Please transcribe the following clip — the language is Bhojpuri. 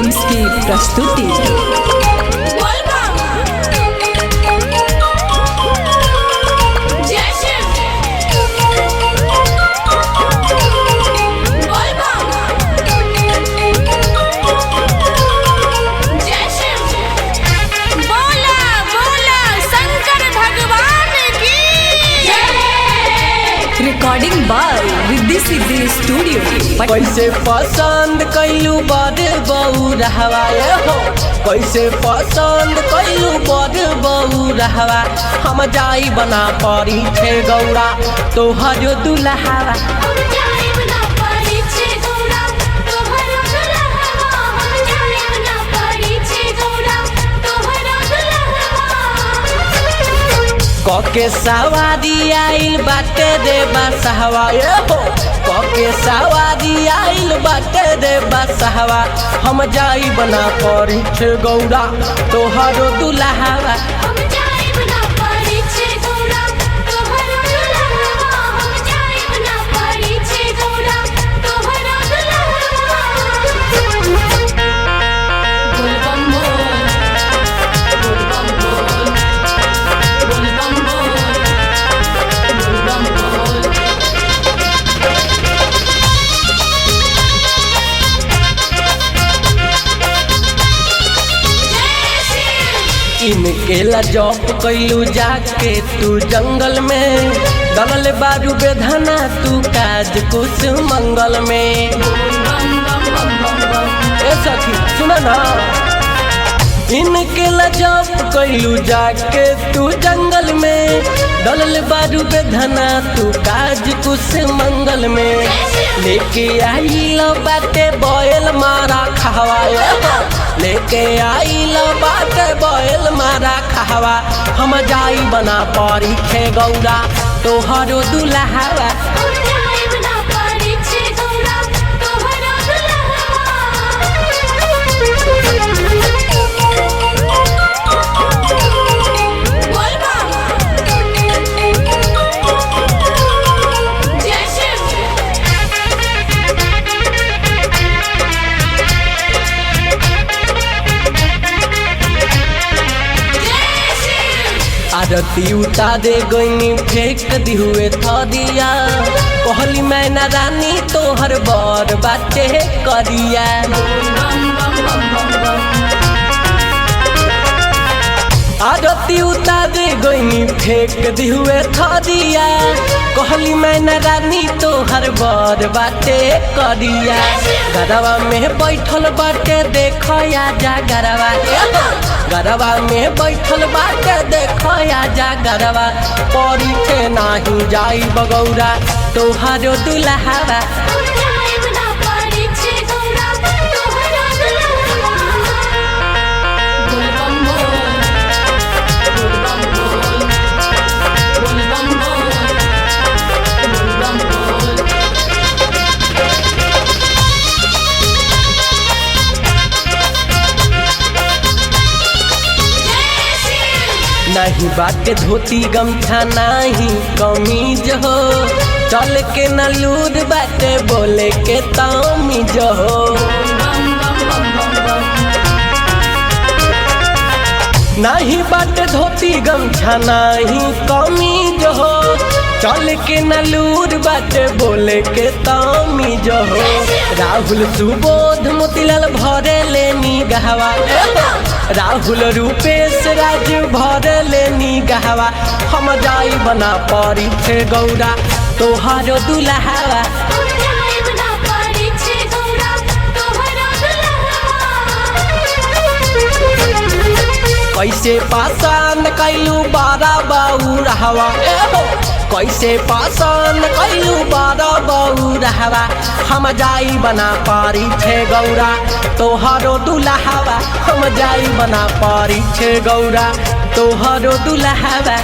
फिल्म्स की प्रस्तुति। Recording by Riddhi Siddhi studio. कैसे पसंद कैलू बड़ बहू रहवाए हो, कैसे पसंद कैलू बड़ बहू रहवा। हम जाई बना पड़ी छे गौरा तोहर दुल्हावा। कके सवारी आइल बाटे रे बसहवा हो, कके सवारी आइल बाटे रे बसहवा। हम जाई बना पड़ी छे गौरा तोहर दुल्हावा। इनके ला जॉब कैलू जाके तू जंगल में, दलल बारू बेधना तू काज कुछ मंगल में। ए सखी सुना ना, इनके ला जॉब कैलू जाके तू जंगल में, दलल बारू बेधना तू काज कुछ मंगल में। लेके आई लो बाटे बोयल मारा खवाए, लेके आई लो बाटे बोयल मारा खवा। हम जाई बना पड़ी छे गौरा तोहरो दुल्हावा। आरती उतारे गईनी फेंक दी हुए थदिया, कहली मैना रानी तोहर बर बाटे करिया। आरती उतारे गईनी फेंक दी हुए थदिया, कहली मैना रानी तोहर बर बाटे करिया। गरवा में बैठल बाटे देखो आजा गरवा, गरवा में बैठल बाटे देखो आजा गरवा। पड़ी छे नाही जाई बगौरा तोहरो दुल्हावा। नहीं बाटे धोती गमछा नाही कमीज हो, चल के न लूर बाटे बोले के तमीज हो। नहीं बाटे धोती गमछा नाही कमीज हो, चल के न लूर बाटे बोले के तमीज हो। राहुल सुबोध मोतीलाल भरे लेनी गहवा, राहुल रूपेश राज भरे लेनी गहवा। हम जाई बना पड़ी छे गौरा तोहरो दुल्हावा। कैसे पासान कैलू बारा बाऊ रहवा, कैसे पासान कैलू बारा बाऊ रहवा। हम जाई बना पड़ी छे गौरा तोहरो दुल्हावा। हम जाई बना पड़ी छे गौरा तोहरो दुल्हावा।